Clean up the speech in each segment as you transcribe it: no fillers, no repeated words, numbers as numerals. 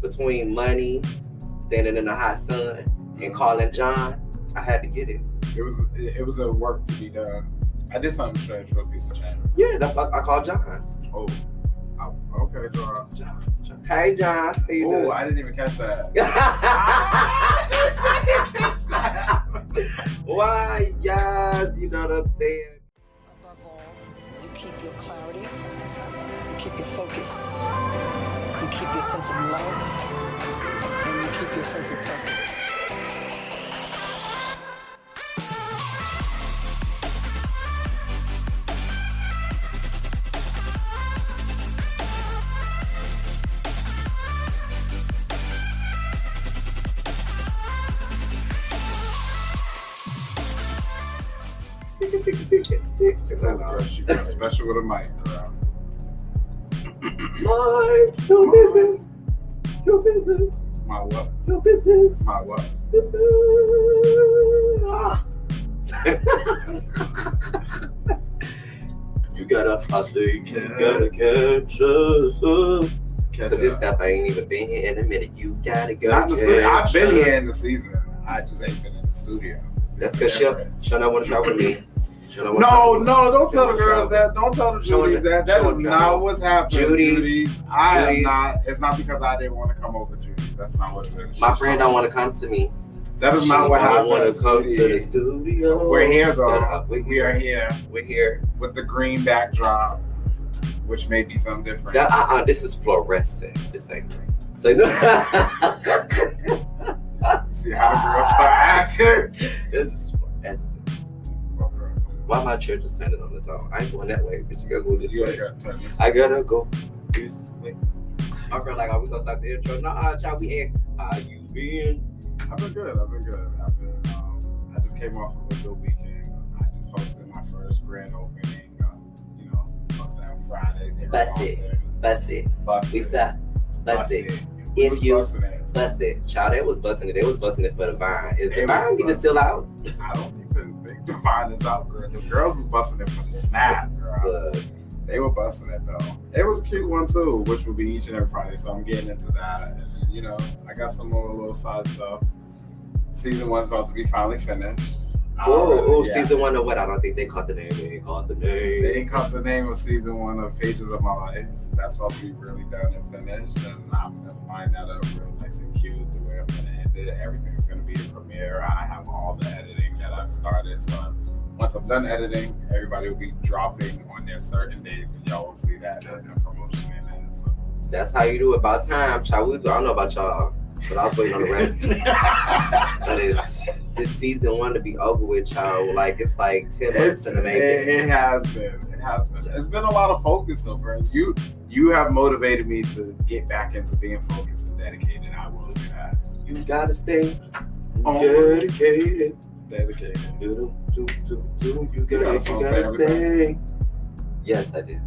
between money, standing in the hot sun, and calling John, I had to get it. It was a work to be done. I did something strange for a piece of change. Yeah, that's why I called John. Oh, okay, John. Hey, John. How you doing? Oh, I didn't even catch that. Why, yes, you don't understand. Above all, you keep your clarity, you keep your focus, you keep your sense of love, and you keep your sense of purpose. Girl, she feels special with a mic, girl. Mind your business. Your business. My what? Your business. My what? You gotta hustle, you gotta catch us up. Cause this stuff I ain't even been here in a minute. You gotta go. Not in the studio. I've been here in the season. I just ain't been in the studio. That's because she'll not want to travel with me. No, don't tell the girls that. Don't tell the Judies that. That is not what's happening. Judies. I am not. It's not because I didn't want to come over, Judies. That's not what it is. My friend don't want to come to me. That is not what happened. Want to come to the studio. We're here though. We are here. We're here with the green backdrop, which may be something different. This is fluorescent. This ain't green. So no. See how the girls start acting. This is fluorescent. Why my chair just turning on its own? I ain't going that way, but you gotta go this way. I gotta go this way. My girl like, we gonna start the intro. Nah, child, we asked, how you been? I've been good. I just came off of a good weekend. I just hosted my first grand opening. Hosting on Fridays here in Boston. Bust it. Lisa, bust it. If you bust it. Child, they was busting it. They was busting it for the Vine. Is the Vine even still out? I don't even think the Vine is out, girl. The girls was busting it for the Snap, girl. They were busting it, though. It was a cute one, too, which will be each and every Friday, so I'm getting into that. And, I got some more little side stuff. Season 1's about to be finally finished. Season 1 of what? I don't think they caught the name. They ain't caught the name. They ain't caught the name of season 1 of Pages of My Life. That's supposed to be really done and finished. And I'm going to line that up real nice and cute the way I'm going to end it. Everything's going to be a premiere. I have all the editing that I've started. So once I'm done editing, everybody will be dropping on their certain days. And y'all will see that in the promotion in it. So that's how you do it. About time, child. I don't know about y'all, but I was waiting on the rest. But it's season 1 to be over with, child. Like, it's like 10 months in the making. It has been. It's been a lot of focus, though, bro. You have motivated me to get back into being focused and dedicated. I will say that. You gotta stay dedicated. You gotta stay. Yes, I did.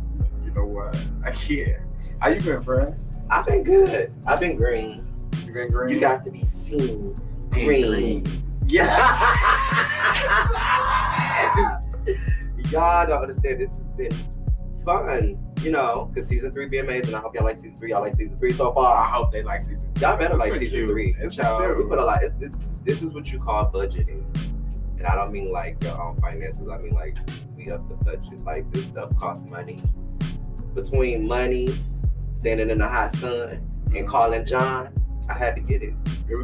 You know what? I can't. How you been, friend? I've been good. I've been green. You been green? You got to be seen green. Yeah. Y'all don't understand. This has been fun, because season 3 be amazing. I hope y'all like season 3. Y'all like season 3 so far. I hope they like season 3. Y'all better like season 3. It's child. We put a lot. This is what you call budgeting. And I don't mean like your own finances. I mean like we up the budget. Like this stuff costs money. Between money, standing in the hot sun, and calling John, I had to get it. It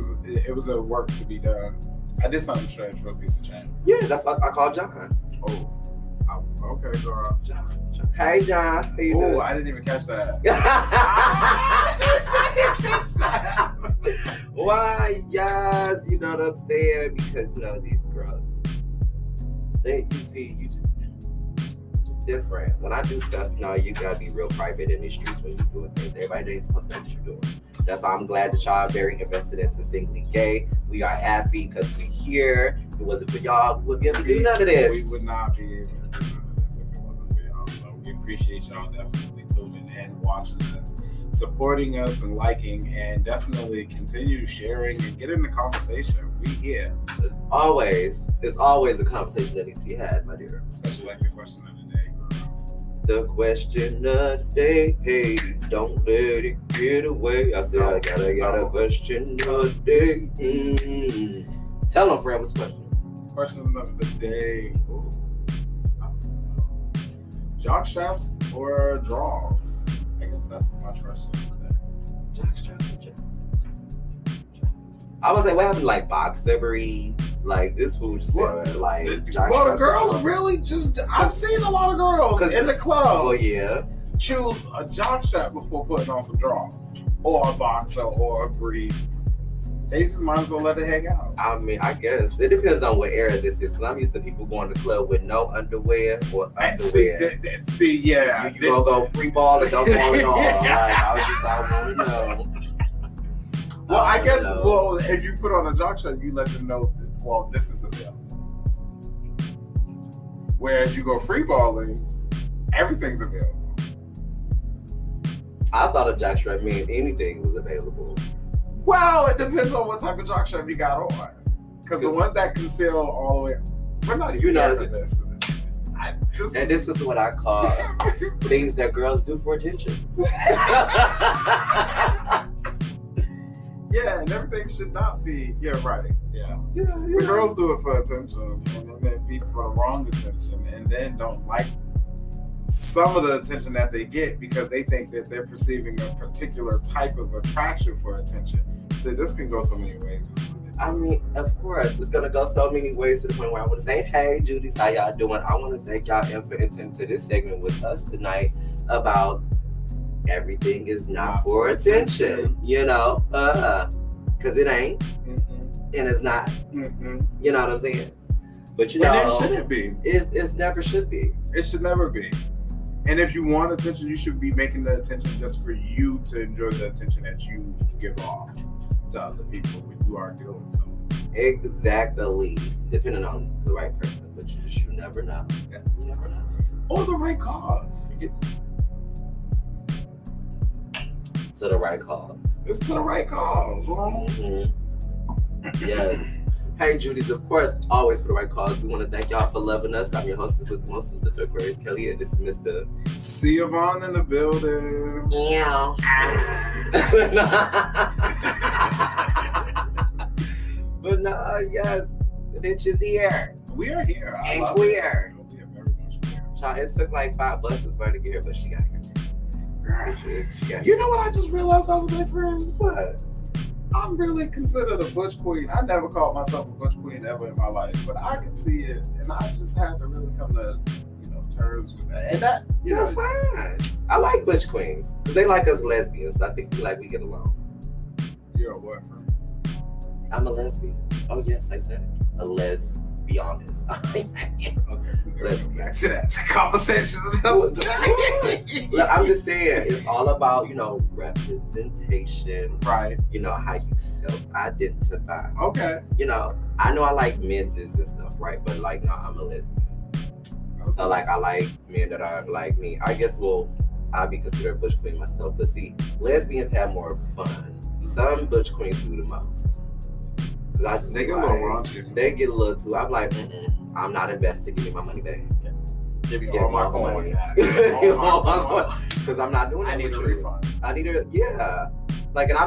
was a work to be done. I did something strange for a piece of change. Yeah, that's why I called John. Okay, girl. John. Hey, John. How you doing? I didn't even catch that. Why? Yes, you don't understand because these girls. You just different. When I do stuff, you gotta be real private in the streets when you're doing things. Everybody ain't supposed to know what you're doing. That's why I'm glad that y'all are very invested into Singly Gay. We are happy because we're here. If it wasn't for y'all, we wouldn't be able to do none of this. We would not be able to do none of this if it wasn't for y'all. So we appreciate y'all definitely tuning in, watching us, supporting us, and liking, and definitely continue sharing and get in the conversation. We here. It's always a conversation that needs to be had, my dear. Especially like the question of the day. the question of the day. Hey, don't let it get away. I said, I got a question of the day. Tell them, Fred, what's the question? Question of the day. Ooh. Jock straps or draws? I guess that's my question of the day. Jock straps or jock? I was like, what happened to like boxer briefs? Like this food just said like jock well, the straps girls really just. I've seen a lot of girls in the club. Oh yeah. Choose a jock strap before putting on some drawers or a boxer or a brief. They just might as well let it hang out. I mean, I guess it depends on what era this is. Cause I'm used to people going to the club with no underwear or underwear. Yeah, you gonna go free ball or don't fall at all. Like I want to know. Well, I guess. Well, if you put on a jock strap, you let them know that, well, this is available. Whereas you go free balling, everything's available. I thought a jock strap meant anything was available. Well, it depends on what type of jock strap you got on. Because the ones that conceal all the way, we're not even here for this. And this is what I call things that girls do for attention. Yeah, and everything should not be. Yeah, right. Yeah. The girls do it for attention, and then they be for the wrong attention, and then don't like some of the attention that they get because they think that they're perceiving a particular type of attraction for attention. So this can go so many ways. I mean, of course, it's gonna go so many ways to the point where I want to say, "Hey, Judiee, how y'all doing?" I want to thank y'all for entering into this segment with us tonight about everything is not for attention. You know, because it ain't, and it's not. You know what I'm saying? But you know, and it shouldn't be. It never should be. It should never be. And if you want attention, you should be making the attention just for you to enjoy the attention that you give off to other people when you are doing something. Exactly. Depending on the right person, but you never know. You never know. Or the right cause. To the right cause. It's to the right cause. Yes. Hey, Judies, of course, always for the right cause. We want to thank y'all for loving us. I'm your hostess with the mostest, Mr. Aquarius Kelly, and this is Mr. Siobhan in the building. Yeah. But no, yes, the bitch is here. We are here. And queer. We are very much queer. Child, it took like 5 buses for her to get here, but she got here. Girl, She got you here. know what I just realized the other day, friend? What? I'm really considered a butch queen. I never called myself a butch queen ever in my life, but I can see it, and I just had to really come to, terms with that. And that, That's fine. I like butch queens. They like us lesbians. I think we get along. You're a what, friend? I'm a lesbian. Oh yes, I said it. A lesbianist. Okay, let's go back to that conversation. Look, I'm just saying, it's all about, representation. Right. How you self-identify. Okay. I know I like men's and stuff, right? But like, no, I'm a lesbian. Okay. So like, I like men that are like me. I guess, I'll be considered a butch queen myself. But see, lesbians have more fun. Some butch queens do the most. They get a little raunchy. They get a little too. I'm like, I'm not invested. Give me my money back. Give me all my money back. Because I'm not doing that. I need a refund. I need a Like, and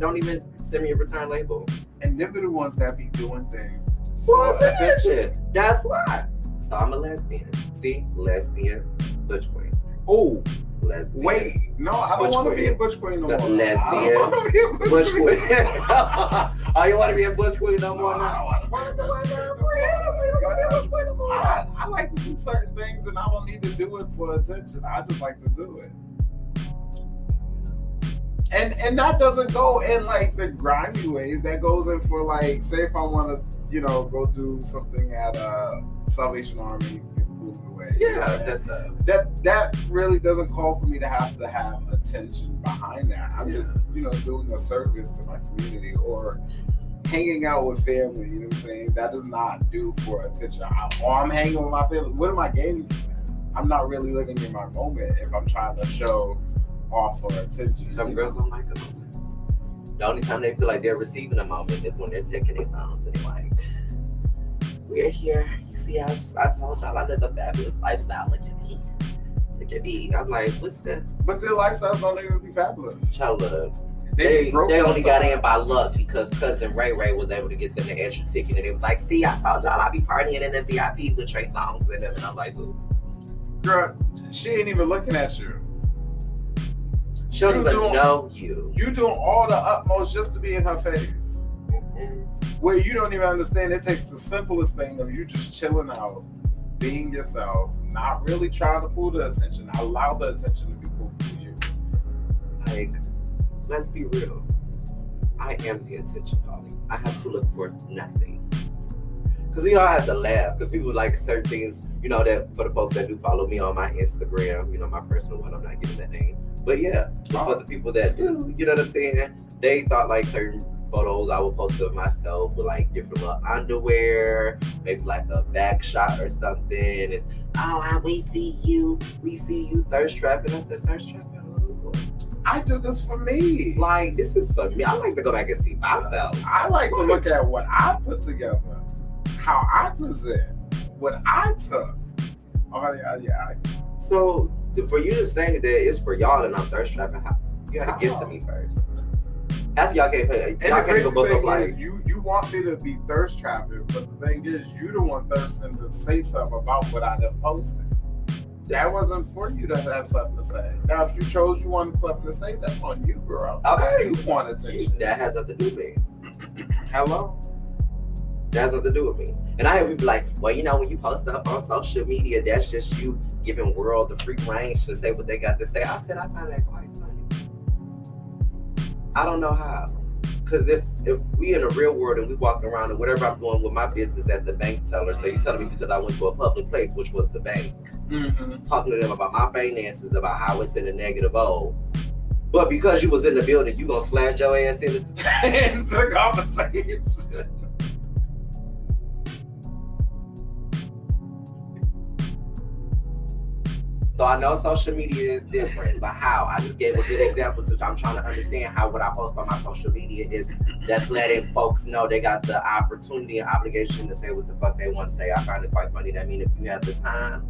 don't even send me a return label. And them are the ones that be doing things for attention. That's why. So I'm a lesbian. See, lesbian, butch queen. Oh. Lesbian. Wait, no, I don't want to be a butch queen no more. Lesbian, I don't want to be a butch queen. Oh, you want to be a butch queen no more? I don't want to be a butch queen. I like to do certain things, and I don't need to do it for attention. I just like to do it. And that doesn't go in like the grimy ways. That goes in for like, say if I want to, go do something at Salvation Army. Yeah, that really doesn't call for me to have attention behind that. I'm just, doing a service to my community or hanging out with family. You know what I'm saying? That does not do for attention. I'm hanging with my family. What am I gaining from that? I'm not really living in my moment if I'm trying to show off for attention. Some girls don't like a moment. The only time they feel like they're receiving a moment is when they're taking their phones and they're like, we're here. You see us. I told y'all I live a fabulous lifestyle. Look at me. Look at me. I'm like, what's that? But their lifestyles don't even be fabulous. Child love. They only got in by luck because cousin Ray Ray was able to get them the extra ticket, and it was like, see, I told y'all I be partying in the VIP with Trey Songz in them, and I'm like, ooh. Girl, she ain't even looking at you. She don't even know you. You doing all the utmost just to be in her face. Mm-hmm. Where you don't even understand, it takes the simplest thing of you just chilling out, being yourself, not really trying to pull the attention, allow the attention to be pulled to you. Like, let's be real. I am the attention calling. I have to look for nothing. Because, I have to laugh. Because people like certain things, that for the folks that do follow me on my Instagram, my personal one, I'm not giving that name. But yeah, for the people that do, you know what I'm saying? They thought like certain photos I would post of myself with like different little underwear, maybe like a back shot or something. It's, we see you thirst trapping. I said, thirst trapping? I do this for me. Like, this is for me. I like to go back and see myself. I like to look at what I put together, how I present, what I took. Oh, yeah. So, for you to say that it's for y'all and I'm thirst trapping, you gotta get to me first. Half of y'all can't play. Y'all can't even book up like. You want me to be thirst trapping, but the thing is, you the one thirsting to say something about what I done posted. That wasn't for you to have something to say. Now, if you chose you wanted something to say, that's on you, girl. Okay. You want attention. That has nothing to do with me. Hello? That has nothing to do with me. And I have people like, well, when you post up on social media, that's just you giving world the free range to say what they got to say. I said, I find that quite funny. I don't know how. Because if we in the real world and we walk around and whatever I'm doing with my business at the bank teller, so you telling me because I went to a public place, which was the bank, talking to them about my finances, about how it's in a negative O. But because you was in the building, you gonna slide your ass into the conversation. So I know social media is different, but how? I just gave a good example to I'm trying to understand how what I post on my social media is that's letting folks know they got the opportunity and obligation to say what the fuck they want to say. I find it quite funny. That means if you have the time,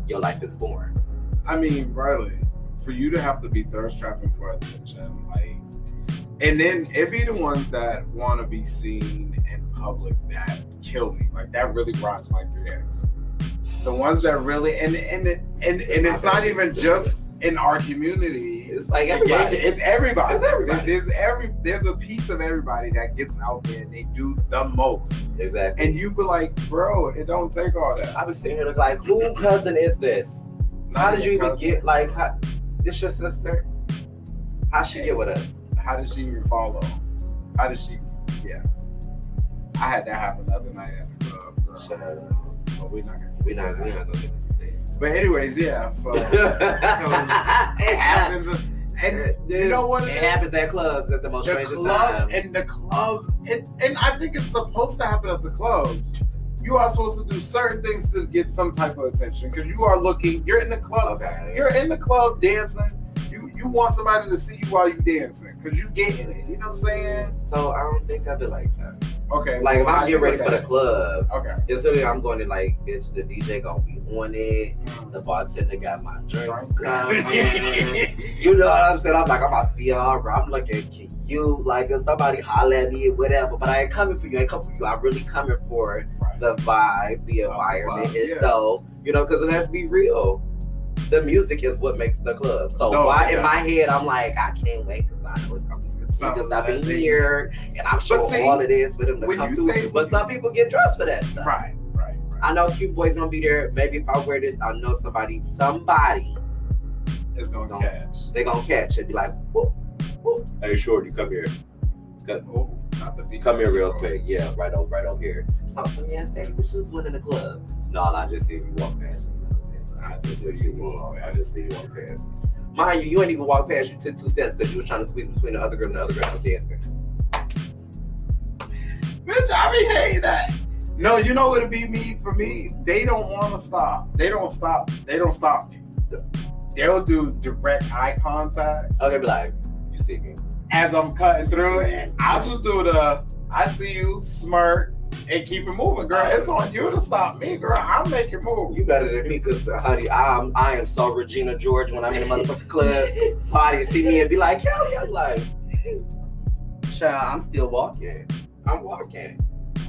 your life is boring. I mean, Riley, for you to have to be thirst trapping for attention, like, and then it be the ones that want to be seen in public that kill me. Like, that really grinds my gears. The ones that really and it's not even just in our community. It's like everybody. It's everybody. It's everybody. There's a piece of everybody that gets out there and they do the most. Exactly. And you be like, bro, it don't take all that. I be sitting here like, who cousin is this? How did you even get this your sister? How she get with us? How did she even follow? How did she? Yeah. I had that happen the other night at the club. Girl. Shut up. But we're not gonna get this thing. But anyways, yeah. So it happens, and you know what? It happens at clubs at the most strangest time. And the clubs, and I think it's supposed to happen at the clubs. You are supposed to do certain things to get some type of attention because you are looking. You're in the club. Okay. You're in the club dancing. You want somebody to see you while you dancing because you getting it. You know what I'm saying? So I don't think I do like that. Okay. Like if I'm getting ready for the club, okay. Instantly I'm going to like, bitch, the DJ gonna be on it. The bartender got my drinks coming. You know what I'm saying? I'm like, I'm about to be all right. I'm looking cute. Like if somebody holler at me or whatever, but I ain't coming for you. I ain't coming for you. I'm really coming for the vibe, the environment. And so, because let's be real. The music is what makes the club. So in my head, I'm like, I can't wait because I know it's going to be some because I've been here and I'm showing all of this for them to come through. But some people get dressed for that stuff. Right. I know Cute Boy's going to be there. Maybe if I wear this, I know somebody is going to catch. They're going to catch and be like, whoop, whoop. Hey, Shorty, come here. Come here real quick. Yeah, right over here. Talk to me, yes, Daddy, but she was winning the club. No, I just see you walk past me. I just see you walk past. Mind you ain't even walk past. You took 2 steps because you was trying to squeeze between the other girl and the other girl was dancing. Bitch, I be hating that. No, you know what it be me for me? They don't want to stop. They don't stop me. They'll do direct eye contact. Okay, be like, you see me. As I'm cutting through it, I'll just do I see you, smirk, and keep it moving, girl. It's on you to stop me, girl. I'll make it move. You better than me, because, honey, I am so Regina George when I'm in the motherfucking club. So I see me and be like, Kelly, I'm like, child, I'm still walking. I'm walking.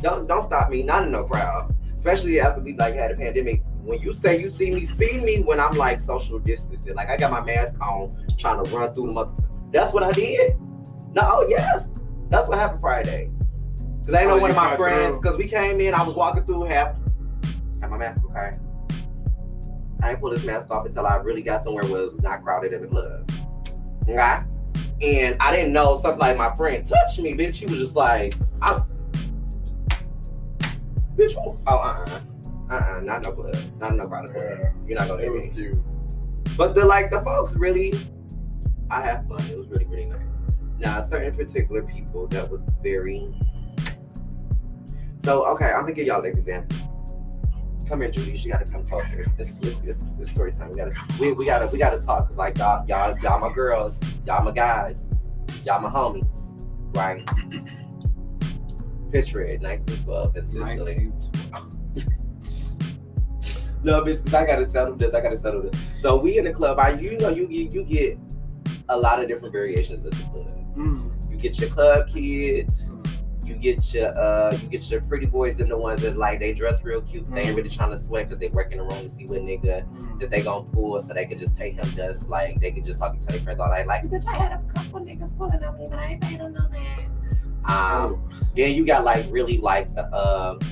Don't stop me, not in no crowd. Especially after we like had a pandemic. When you say you see me when I'm like social distancing. Like I got my mask on, trying to run through the motherfucker. That's what I did. No, yes. That's what happened Friday. Because I ain't know one of my friends, because we came in, I was walking through, had my mask, okay? I ain't pull this mask off until I really got somewhere where it was not crowded in the club. Okay? And I didn't know something like my friend touched me, bitch. He was just like, bitch, not no club. Not no crowded club. Yeah. You're not gonna It hear was me. cute. But the folks really, I had fun. It was really, really nice. Now, certain particular people that was very. So, okay, I'm gonna give y'all an example. Come here, Judiee. She gotta come closer. It's story time. We gotta talk, cause like y'all my girls, y'all my guys, y'all my homies, right? Picture it, 1912 in Sicily. 1912. No, bitch, cause I gotta settle this. So we in the club. You get a lot of different variations of the club. You get your club kids. You get your pretty boys, and the ones that like they dress real cute. They ain't really trying to sweat because they work in the room to see what nigga that they gonna pull, so they can just pay him dust. Like they can just talk to their friends all night. Like, bitch, I had a couple niggas pulling on me, but I ain't paid them no man. Then you got like really like club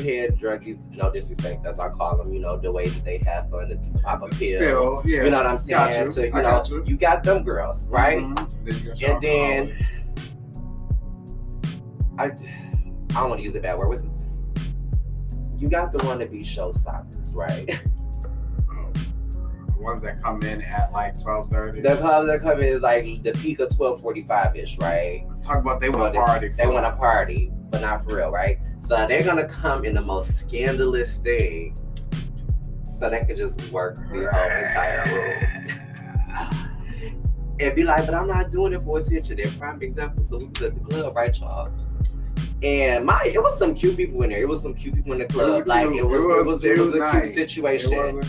head druggies. No disrespect, as I call them. You know the way that they have fun is to pop a pill. Yeah. You know what I'm saying? So you got them girls, right? And then. I don't want to use a bad word. You got the one that be showstoppers, right? The ones that come in at like 12:30. The clubs that come in is like the peak of 12:45ish, right? Talk about they want to party. They want to party, but not for real, right? So they're gonna come in the most scandalous thing, so they can just work the whole entire room. And be like, but I'm not doing it for attention. They're prime example. So we was at the club, right, y'all? And it was some cute people in there. It was some cute people in the club. It was a cute situation.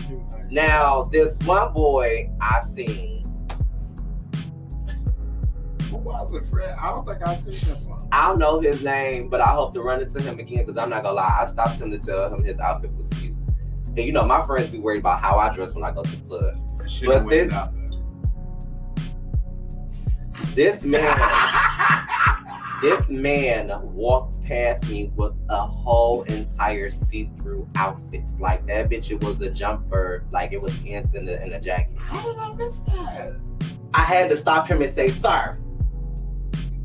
Now, this one boy I seen. Who was it, Fred? I don't think I seen this one. I don't know his name, but I hope to run into him again, because I'm not gonna lie, I stopped him to tell him his outfit was cute. And you know, my friends be worried about how I dress when I go to the club. But this man walked past me with a whole entire see-through outfit. Like that bitch, it was a jumper, like it was pants and a jacket. How did I miss that? I had to stop him and say, "Sir,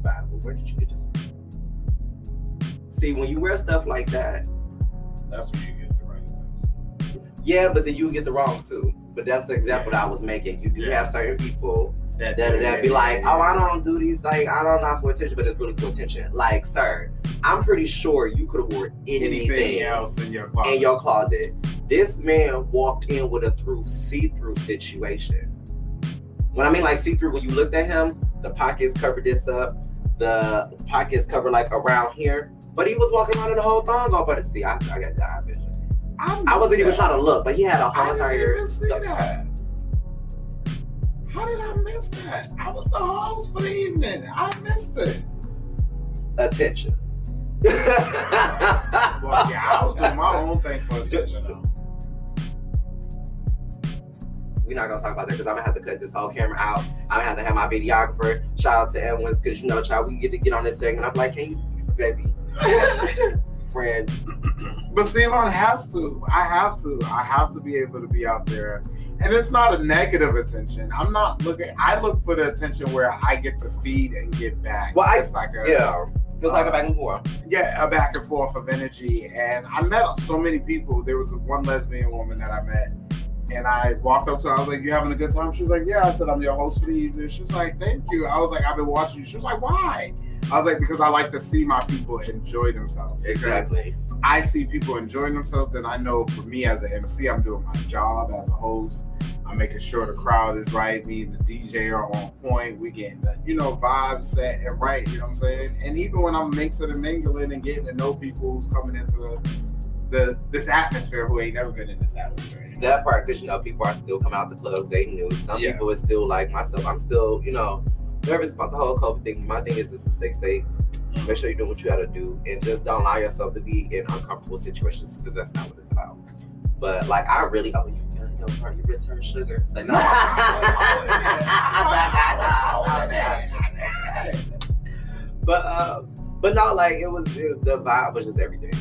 well, where did you get this from?" See, when you wear stuff like that, that's when you get the right attention. Yeah, but then you get the wrong too. But that's the example that I was making. You do have certain people that be like, oh, I don't do these, like, I don't know for attention, but it's really for attention. Like, sir, I'm pretty sure you could have worn anything else in your closet. This man walked in with a see-through situation. When I mean like see-through, when you looked at him, the pockets covered this up, the pockets covered like around here, but he was walking around in the whole thong on. But see, I got died vision. I wasn't even trying to look, but he had a whole entire. I didn't even see that. How did I miss that? I was the host for the evening. I missed it. Attention. Well, yeah, I was doing my own thing for attention though. We're not gonna talk about that because I'm gonna have to cut this whole camera out. I'm gonna have to have my videographer. Shout out to Edwin's, because you know, child, we get to get on this segment. I'm like, can you, baby, friend? But Simon has to. I have to be able to be out there. And it's not a negative attention. I'm not looking. I look for the attention where I get to feed and get back. Well, it's like a back and forth. Yeah, a back and forth of energy. And I met so many people. There was one lesbian woman that I met, and I walked up to her. I was like, "You having a good time?" She was like, "Yeah." I said, "I'm your host for the evening." She was like, "Thank you." I was like, "I've been watching you." She was like, "Why?" I was like, "Because I like to see my people enjoy themselves." Exactly. I see people enjoying themselves, then I know for me as an MC, I'm doing my job as a host. I'm making sure the crowd is right. Me and the DJ are on point. We getting the, vibes set and right. You know what I'm saying? And even when I'm mixing and mingling and getting to know people who's coming into this atmosphere who ain't never been in this atmosphere. That part, because people are still coming out the clubs. They knew. Some people are still like myself. I'm still, nervous about the whole COVID thing. My thing is just to stay safe. Make sure you're doing what you got to do, and just don't allow yourself to be in uncomfortable situations, because that's not what it's about. But like, I really, you risk her sugar. It's like, no. But no, like the vibe was just everything.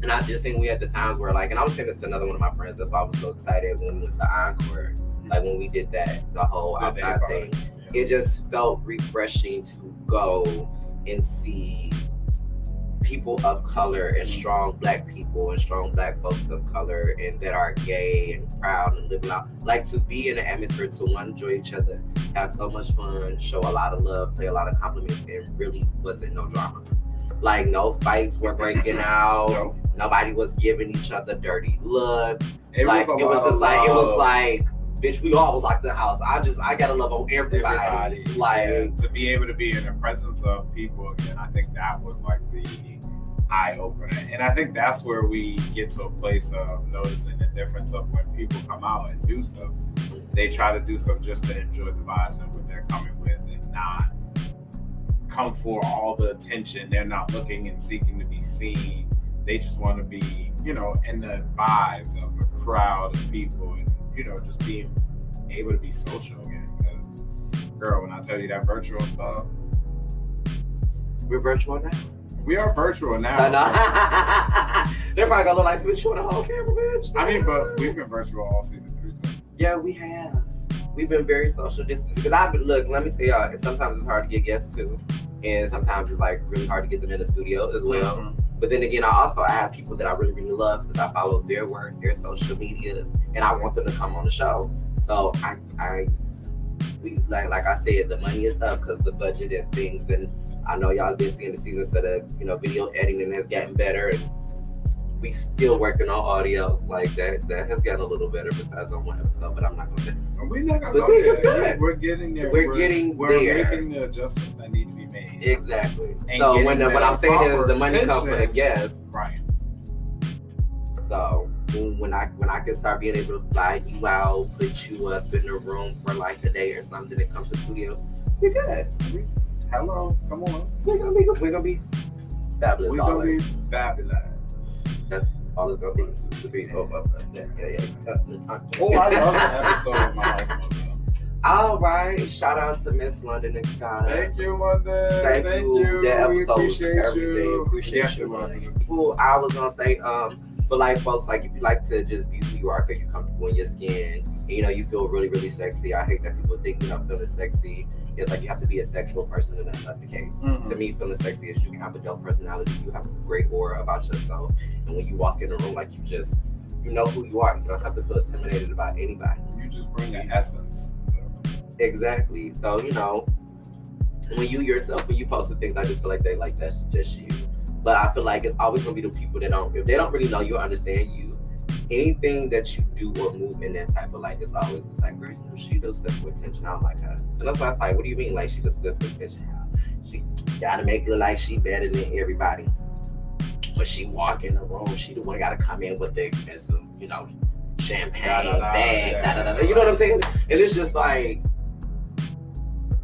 And I just think we had the times where like, and I was saying this to another one of my friends. That's why I was so excited when we went to Encore. Like when we did the whole outside thing. Yeah. It just felt refreshing to go and see people of color and strong Black people and strong Black folks of color and that are gay and proud and living out. Like to be in an atmosphere to enjoy each other, have so much fun, show a lot of love, play a lot of compliments, and really wasn't no drama. Like no fights were breaking out. No. Nobody was giving each other dirty looks. It was like, bitch, we all was like the house. I gotta love on everybody. Like to be able to be in the presence of people again, I think that was like the eye opener. And I think that's where we get to a place of noticing the difference of when people come out and do stuff. They try to do stuff just to enjoy the vibes and what they're coming with, and not come for all the attention. They're not looking and seeking to be seen. They just want to be, in the vibes of a crowd of people, and just being able to be social again. Because, girl, when I tell you that virtual stuff, we're virtual now. We are virtual now. They're probably gonna look like, bitch, you want a whole camera, bitch? I mean, but we've been virtual all season 3 too. Yeah, we have. We've been very social distance. Because look, let me tell y'all, sometimes it's hard to get guests too. And sometimes it's like really hard to get them in the studio as well. Mm-hmm. But then again, I have people that I really, really love because I follow their work, their social medias, and I want them to come on the show. So we like I said, the money is up because the budget and things, and I know y'all been seeing the season, so that video editing has gotten better, and we still working on audio. Like that has gotten a little better besides on one episode, but I'm not gonna say. We're not gonna go there. We're getting there. We're making the adjustments that need to be made. Exactly. And so what I'm saying is the money comes for the guests. Right. So when I can start being able to fly you out, put you up in a room for like a day or something that comes to the studio, we're good. Hello, come on. We're gonna be fabulous. We're gonna be fabulous. That's all it's gonna be. 2, 3, 4, 5, 6. Yeah. Oh, I love that episode of My House Mother. All right, shout out to Miss London and Scott. Thank you, London. Thank you. That episode we was everything. Appreciate you. Well, I was gonna say, but like folks, like if you like to just be who you are, because you're comfortable in your skin, and you feel really, really sexy. I hate that people think feeling sexy. It's like you have to be a sexual person, and that's not the case. Mm-hmm. To me, feeling sexy is you can have a dope personality, you have a great aura about yourself, and when you walk in the room, like you know who you are. You don't have to feel intimidated about anybody. You just bring the essence. Exactly. So when you post the things, I just feel like that's just you. But I feel like it's always gonna be the people if they don't really know you or understand you. Anything that you do or move in that type of light, it's always just like, girl, she does stuff for attention. I'm like her. And that's why I was like, what do you mean? Like she does stuff for attention? She gotta make it look like she better than everybody. When she walk in the room, she the one gotta come in with the expensive, champagne bag. You know what I'm saying? And it's just like,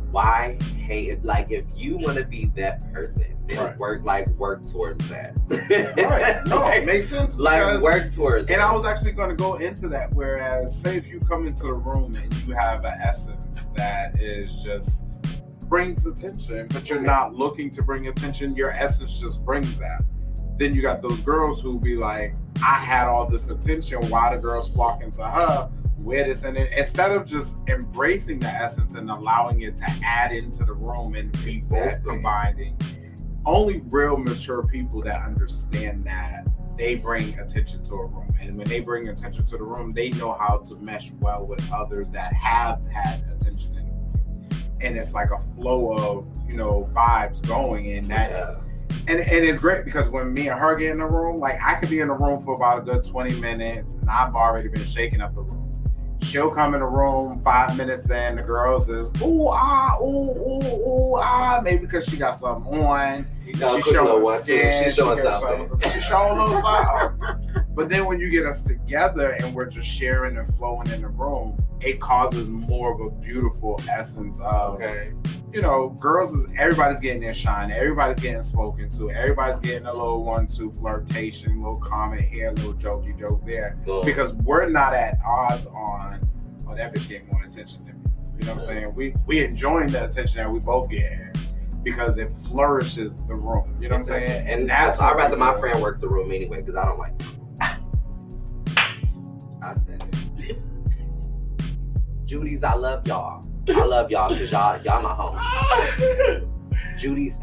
why hate it? Like if you want to be that person, then work towards that. Right. No, it makes sense. Like work towards it. And I was actually going to go into that. Whereas, say if you come into the room and you have an essence that is just brings attention, but you're not looking to bring attention, your essence just brings that. Then you got those girls who be like, I had all this attention. Why the girls flocking to her? Where this and it, instead of just embracing the essence and allowing it to add into the room and be both combining. Only real mature people that understand that they bring attention to a room, and when they bring attention to the room, they know how to mesh well with others that have had attention in the room, and it's like a flow of vibes going, and that's and it's great because when me and her get in the room, like I could be in the room for about a good 20 minutes, and I've already been shaking up the room. She'll come in the room 5 minutes in. The girls is maybe because she got something on. She's showing skin. She's showing something. She's showing a little something. But then when you get us together and we're just sharing and flowing in the room, it causes more of a beautiful essence of, everybody's getting their shine. Everybody's getting spoken to. Everybody's getting a little 1-2 flirtation, a little comment here, a little jokey joke there. Because we're not at odds on, that bitch getting more attention than me. You know what I'm saying? We enjoying the attention that we both get because it flourishes the room. You know what I'm saying? And that's I'd rather my friend work the room anyway because I don't like it. I said it. Judee's, I love y'all. I love y'all because y'all my homies. Judee's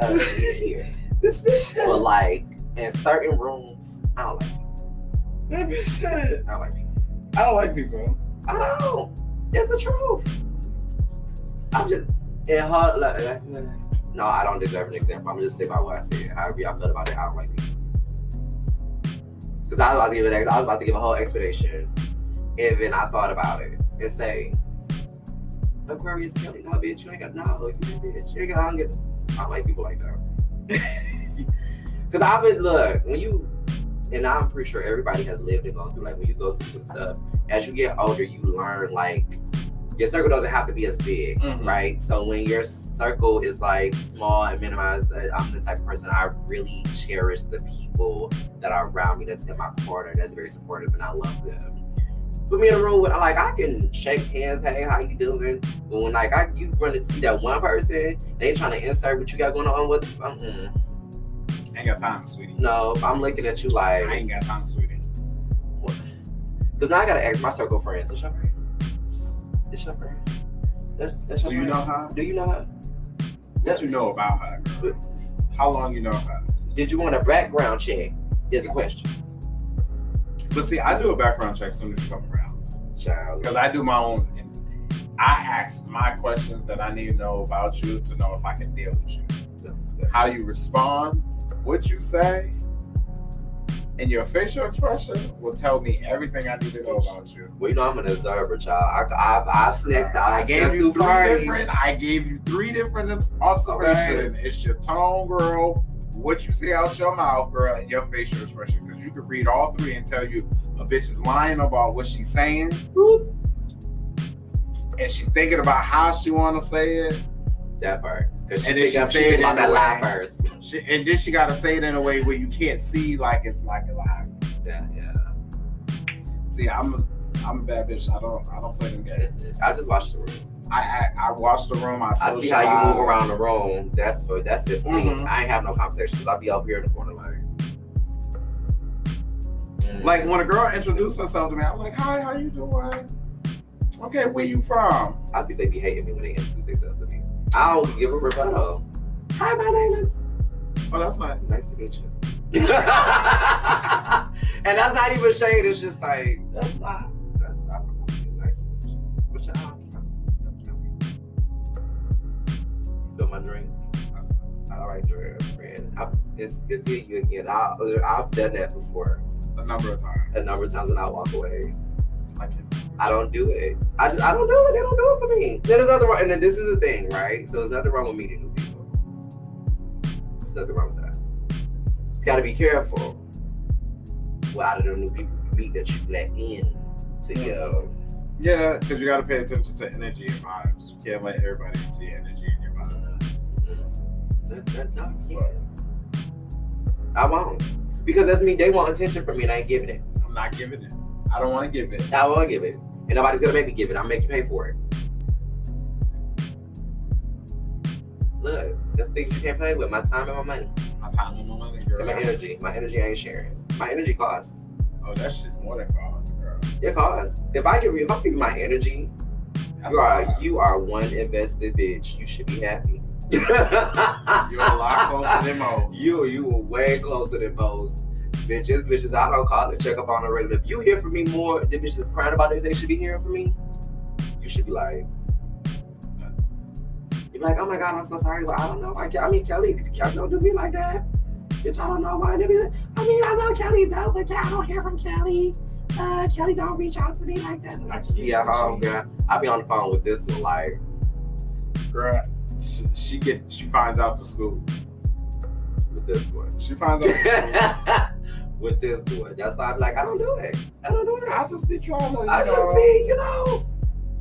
here. This bitch. But like in certain rooms, I don't like people. That bitch said. I don't like people. I don't like people. I don't. It's the truth. I'm just in her like no, I don't deserve an example. I'm just sticking by what I said. However y'all feel about it, I don't like people. Because I was about to give a whole explanation, and then I thought about it and say, Aquarius Kelly, no bitch, you ain't got no, you bitch, you ain't got. I don't like people like that. Because I've been when you, and I'm pretty sure everybody has lived and gone through. Like when you go through some stuff, as you get older, you learn like your circle doesn't have to be as big, right? So when your circle is like small and minimized, I'm the type of person I really cherish the people that are around me that's in my corner, that's very supportive, and I love them. Put me in a room with I can shake hands, hey, how you doing? But when you run to see that one person, they trying to insert what you got going on with Ain't got time, sweetie. No, I'm looking at you like I ain't got time, sweetie. Because now I gotta ask my circle friends. It's your friend. It's your friend. That's your Do you friend. know her? Do you know her? What you know about her, girl? How long you know her? Did you want a background check? Is the question. But see, I do a background check as soon as you come around. Child. Because I do my own. I ask my questions that I need to know about you to know if I can deal with you. How you respond, what you say, and your facial expression will tell me everything I need to know about you. Well, I'm an observer, child. I sniffed. I gave you through parties. I gave you 3 different observations. Okay. It's your tone, girl, what you say out your mouth, girl, and your facial expression. Because you can read all 3 and tell you a bitch is lying about what she's saying. Whoop. And she's thinking about how she want to say it. That part. Because she thinking about that lie first. And then she got to say it in a way where you can't see like it's like a lie. Yeah. See, I'm a bad bitch. I don't play them games. I just watch the room. I watch the room. I see how you move around the room. That's it for me. I ain't have no conversations. I'll be up here in the corner like when a girl introduces herself to me, I'm like, hi, how you doing? Okay, where you from? I think they be hating me when they introduce themselves to me. I don't give a rebuttal. Hi, my name is. Oh, that's nice. Nice to meet you. And that's not even shade. It's just like that's not nice to meet you. But y'all, feel my dream. All right, dream, friend. It's good seeing you again. I've done that before. A number of times, and I walk away. I don't do it. I don't do it. They don't do it for me. Then there's nothing wrong. And then this is the thing, right? So there's nothing wrong with meeting new people. There's nothing wrong with that. Just got to be careful. What out of the new people you meet that you let in to your. Yeah, because you got to pay attention to energy and vibes. You can't let everybody into your energy and your vibe. No, you can't. I won't. Because that's me. They want attention from me and I ain't giving it. I'm not giving it. I don't want to give it. I won't give it. And nobody's going to make me give it. I'll make you pay for it. Look, that's things you can't play with. My time and my money. My time and my money, girl. And my energy. My energy I ain't sharing. My energy costs. Oh, that shit more than costs, girl. It costs. If I give you my energy, you are one invested bitch. You should be happy. You're a lot closer than most. You are way closer than most. Bitches, I don't call and check up on a regular. If you hear from me more, the bitches crying about it, they should be hearing from me. You should be like, you're like, oh my God, I'm so sorry, but I don't know. Kelly don't do me like that. Bitch, I don't know why they be like, I know Kelly though, but I don't hear from Kelly. Kelly, don't reach out to me like that. I just be at home, girl. I be on the phone with this one, like, girl, she finds out the school. With this one. She finds out the school. With this one. That's why I'm like, I don't do it. I just be trying to,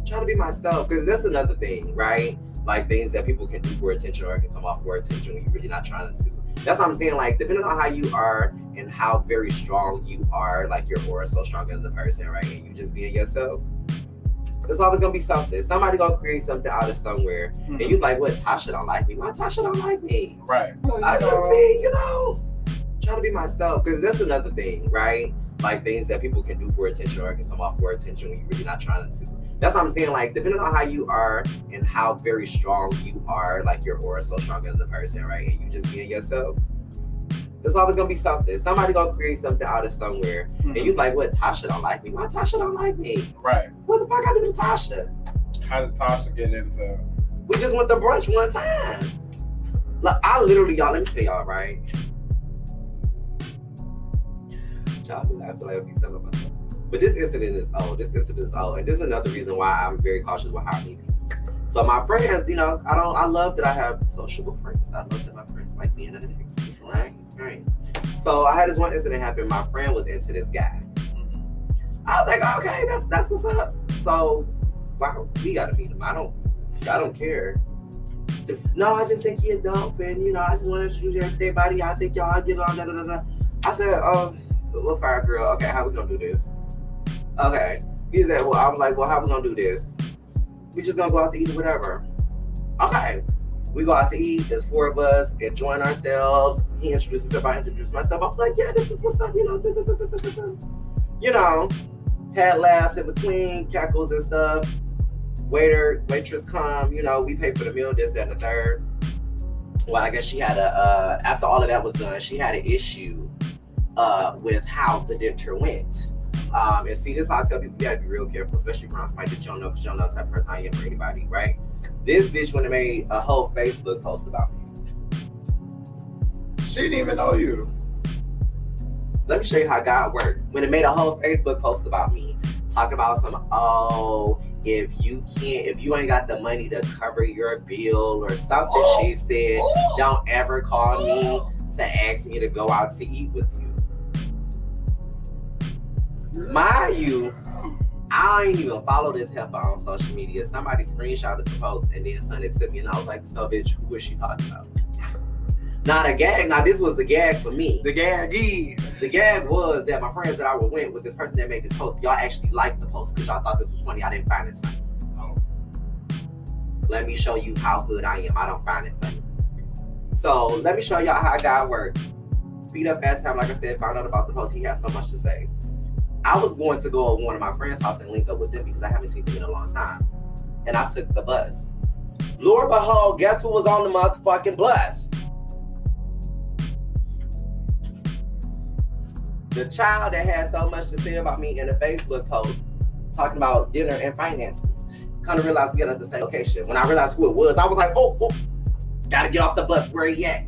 try to be myself. Because that's another thing, right? Like things that people can do for attention or can come off for attention when you're really not trying to. That's what I'm saying. Like, depending on how you are and how very strong you are, like your aura is so strong as a person, right? And you just being yourself, there's always gonna be something. Somebody gonna create something out of somewhere. Mm-hmm. And you like, what? Tasha don't like me. Why Tasha don't like me? Right. I just be, try to be myself. Because that's another thing, right? Like things that people can do for attention or can come off for attention when you're really not trying to. That's what I'm saying. Like, depending on how you are and how very strong you are, like your aura is so strong as a person, right? And you just being yourself, there's always gonna be something. Somebody gonna create something out of somewhere. Mm-hmm. And you like, what? Tasha don't like me. Why Tasha don't like me? Right. What the fuck I do to Tasha? How did Tasha get into? We just went to brunch one time. Like, I literally, y'all, let me tell y'all, right? Y'all, I feel like I'll be telling myself. But this incident is old. And this is another reason why I'm very cautious with how I meet people. So my friends, I love that I have sociable friends. I love that my friends like me and the next, right? So I had this one incident happen. My friend was into this guy. I was like, okay, that's what's up. So wow, we gotta meet him. I don't care. No, I just think he's dope, and I just want to introduce everybody. I think y'all get on. I said, well, fire girl. Okay, how we gonna do this? Okay. He said, well, I was like, well, how we gonna do this? We just gonna go out to eat or whatever. Okay. We go out to eat. There's 4 of us, enjoying ourselves. He introduced himself. I introduced myself. I was like, yeah, this is what's up. Had laughs in between, cackles and stuff. Waitress come. We pay for the meal, this, that, and the third. Well, I guess she had after all of that was done, she had an issue with how the dinner went. And see, this is how I tell people, you gotta be real careful, especially around somebody that you don't know, because you don't know the type of person I am for anybody, right? This bitch went and made a whole Facebook post about me. She didn't even know you. Let me show you how God worked. When it made a whole Facebook post about me, talking about if you ain't got the money to cover your bill or something, she said, don't ever call me to ask me to go out to eat with you. Mind you, I ain't even follow this heifer on social media. Somebody screenshotted the post and then sent it to me, and I was like, so bitch, who is she talking about? Now the gag, this was the gag for me. The gag is. The gag was that my friends that I went with this person that made this post, y'all actually liked the post because y'all thought this was funny. I didn't find it funny. Oh. Let me show you how hood I am. I don't find it funny. So let me show y'all how God worked. Speed up fast time, like I said, found out about the post. He had so much to say. I was going to go to one of my friends' house and link up with them because I haven't seen them in a long time. And I took the bus. Lord behold, guess who was on the motherfucking bus? The child that had so much to say about me in a Facebook post talking about dinner and finances. Kind of realized we got at the same location. When I realized who it was, I was like, oh, gotta get off the bus. Where he at?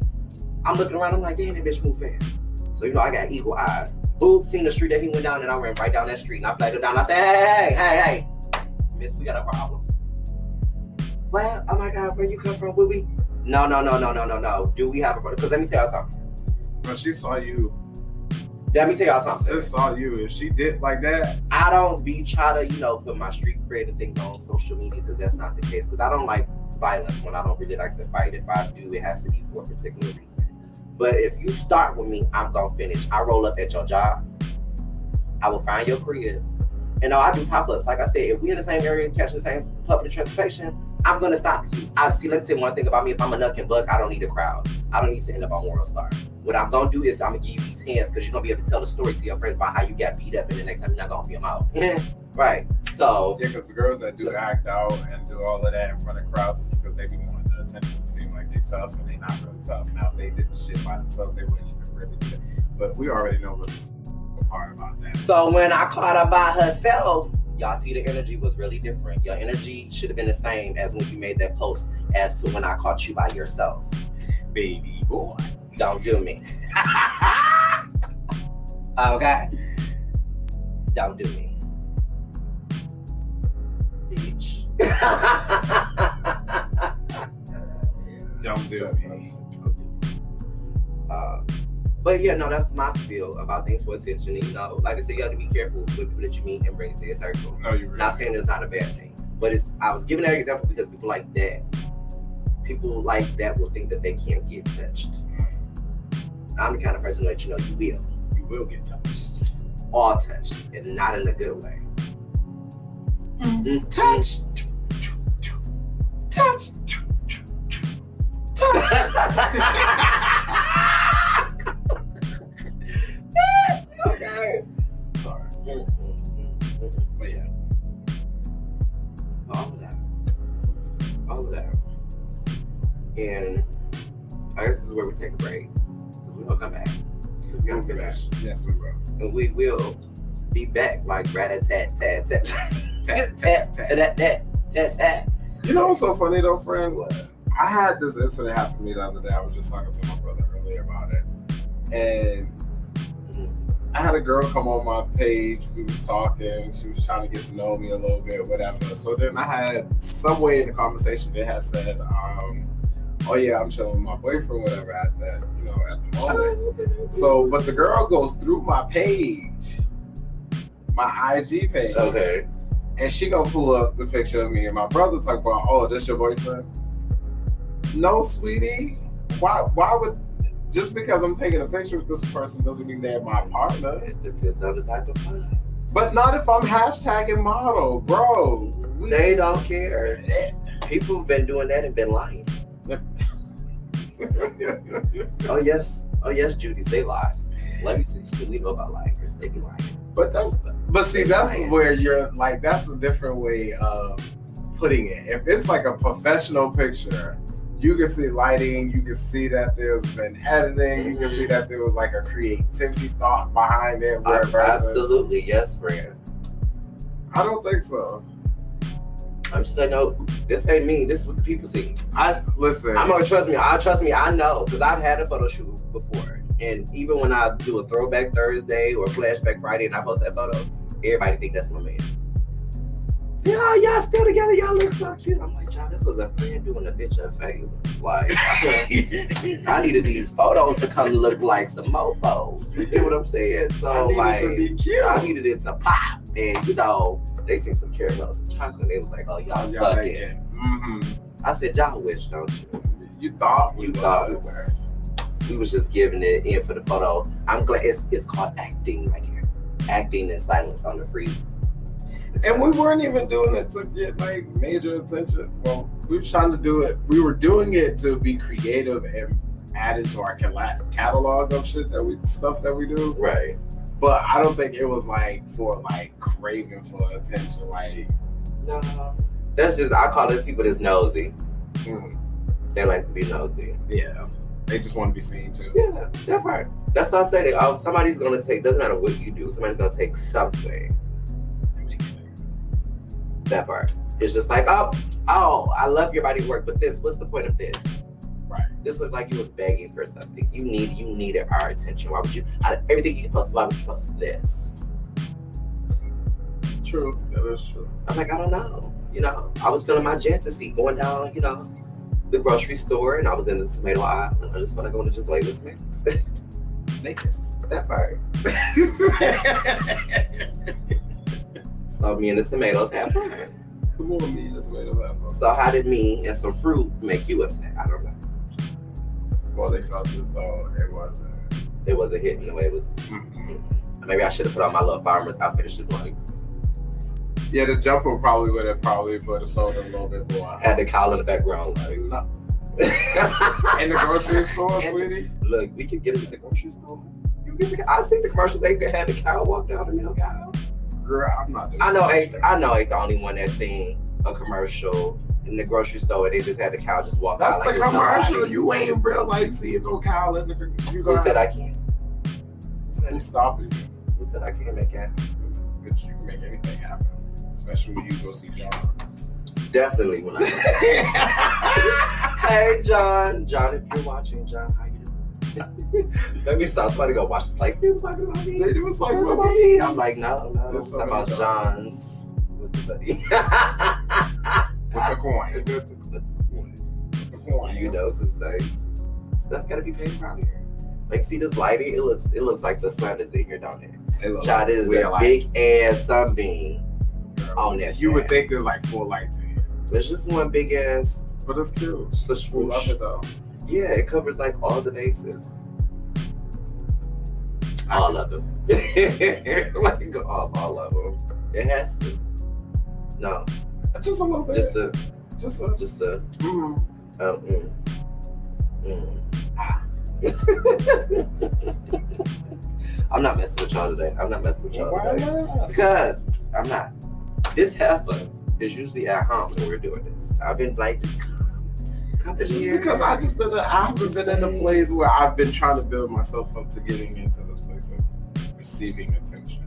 I'm looking around. I'm like, damn, that bitch move fast. So, I got eagle eyes. Boop, seen the street that he went down, and I ran right down that street. And I flagged him down. I said, hey, miss, we got a problem. Well, oh my God, where you come from? Will we? No. Do we have a problem? Because let me tell y'all something. When she saw you. Let me tell y'all something. Sis saw you. If she did like that. I don't be trying to, put my street creative things on social media because that's not the case. Because I don't like violence when I don't really like to fight. If I do, it has to be for a particular reason. But if you start with me, I'm going to finish. I roll up at your job. I will find your crib. And I do pop-ups. Like I said, if we in the same area catching the same public transportation, I'm going to stop you. Let me tell you one thing about me. If I'm a nuck and buck, I don't need a crowd. I don't need to end up on Moral Star. What I'm going to do is I'm going to give you these hands because you're going to be able to tell the story to your friends about how you got beat up, and the next time you're not going to open your mouth. Right. So. Yeah, because the girls that do act out and do all of that in front of crowds is because they be wanting the attention to seem like they're tough, and they're not really tough. Now, if they did the shit by themselves, they wouldn't even really do it. But we already know what's part about that. So when I caught her by herself, y'all see the energy was really different. Your energy should have been the same as when you made that post as to when I caught you by yourself. Baby boy. Don't do me. Okay? Don't do me. Bitch. Don't do me. But yeah, no, that's my spiel about things for attention. You know, like I said, you have to be careful with people that you meet and bring to your circle. No, you really. Not saying it's not a bad thing, but I was giving that example because people like that will think that they can't get touched. I'm the kind of person that you know you will get touched. All touched, and not in a good way. Touch. Touch. Okay. Sorry. But yeah. All of that. And I guess this is where we take a break. Because we're going to come back. Because we got to finish. Yes, we will. And we will be back like rat-a-tat-tat-tat. Tat-tat-tat-tat-tat. You know what's so funny though, friend? I had this incident happen to me the other day. I was just talking to my brother earlier about it. And I had a girl come on my page. We was talking. She was trying to get to know me a little bit, whatever. So then I had some way in the conversation they had said, oh yeah, I'm chilling with my boyfriend, whatever, at the moment. So, but the girl goes through my page, my IG page. Okay. And she gonna pull up the picture of me and my brother talk about, oh, this your boyfriend? No, sweetie. Why would, just because I'm taking a picture with this person doesn't mean they're my partner. It depends on the type of fun. But not if I'm hashtagging model, bro. They don't care. People have been doing that and been lying. Oh yes, Judiee, they lie. Let me tell you, we know about liars. They be lying. But that's where you're like, that's a different way of putting it. If it's like a professional picture, you can see lighting, you can see that there's been editing, you can see that there was like a creativity thought behind it. Absolutely, yes, friend. I don't think so. I'm just like, no, this ain't me. This is what the people see. Listen. I'm gonna trust me. I know, because I've had a photo shoot before, and even when I do a throwback Thursday or flashback Friday, and I post that photo, everybody think that's my man. Yeah, y'all still together. Y'all look so cute. I'm like, y'all, this was a friend doing a bitch a favor. Like, I needed these photos to come look like some mofos. You get what I'm saying? So I needed to be cute. I needed it to pop, and you know. They seen some caramel, some chocolate. They was like, "Oh, y'all fucking." Mm-hmm. I said, "Y'all wish, don't you?" You thought we were. We was just giving it in for the photo. I'm glad it's called acting right here. Acting in silence on the freeze. And we weren't even doing it to get like major attention. Well, we were trying to do it. We were doing it to be creative and add it to our catalog of stuff that we do. Right. But I don't think it was like for like craving for attention. Like, no, that's just, I call those people that's nosy. They like to be nosy. Yeah, they just want to be seen too. Yeah, that part. That's what I say. Somebody's gonna take. Doesn't matter what you do. Somebody's gonna take something. That part. It's just like, oh, I love your body work, but this. What's the point of this? Right. This looked like you was begging for something. You needed our attention. Why would you? Out of everything you can post, why would you post this? True. That is true. I'm like, I don't know. You know, I was feeling my fantasy going down, you know, the grocery store, and I was in the tomato aisle, and I just felt like I want to just lay with tomatoes. Naked. That part. So me and the tomatoes have fun. Come on, me and the tomatoes have fun. So how did me and some fruit make you upset? I don't know. Well, they felt as though it wasn't hitting the way it was. Maybe I should have put on my little farmer's outfit and shit like. Yeah, the jumper probably would have put a sold a little bit more. Had the cowl in the background, like no. In the grocery store, sweetie. Look, we can get it in the grocery store. I see the commercials. They had the cow walk down the milk aisle. Girl, I'm not doing I know ain't the only one that's seen a commercial in the grocery store and they just had the cow just walk out. That's the commercial. You ain't in real life seeing no cow in the. Who said I can't? Who's stopping you? Who said I can't make it happen? Bitch, you can make anything happen. Especially when you go see John. Definitely when I Hey John. John, if you're watching, John, how you doing? Let me stop. Somebody go watch this. Like, they was talking about me. They was talking Talking about about me. me. I'm like, no. There's It's so about many John's with the buddy. With the coin. With the coin. The coin. You know, because like stuff gotta be paid around here. Like, see this lighting? It looks like the sun is in here, don't it? Child, it is a big ass sunbeam on that. You would think there's like 4 lights in here. It's just one big ass. But it's cute. It's a We swoosh. love it though. Yeah, it covers like all the bases. All of them. Like all of them. It has to. No, Just a little bit. just a. Ah. I'm not messing with y'all today. I'm not messing with y'all Why today. not? Because I'm not. This heifer is usually at home when we're doing this. I've been like, just come It's just here. because I haven't been in a place where I've been trying to build myself up to getting into this place of receiving attention.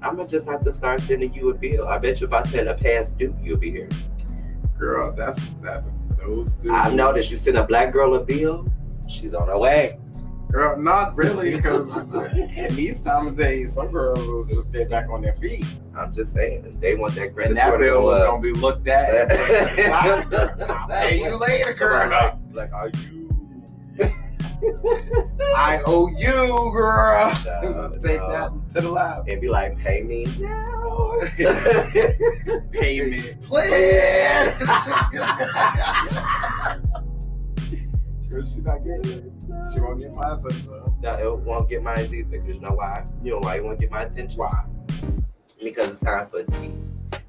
I'm gonna just have to start sending you a bill. I bet you if I send a past due, you'll be here. Girl, those dudes. I noticed you send a black girl a bill, she's on her way. Girl, not really, because in these time of day, some girls will just get back on their feet. I'm just saying, they want that credit And that score to bill go is up. going to be looked at. And I'll pay you later, girl. Like, are you? I owe you, girl. No, Take no. that to the lab. And be like, pay me now. Payment plan. Girl, she not getting it. She won't get my attention. No, it won't get mine either. Because you know why? You know why you won't get my attention? Why? Because it's time for tea.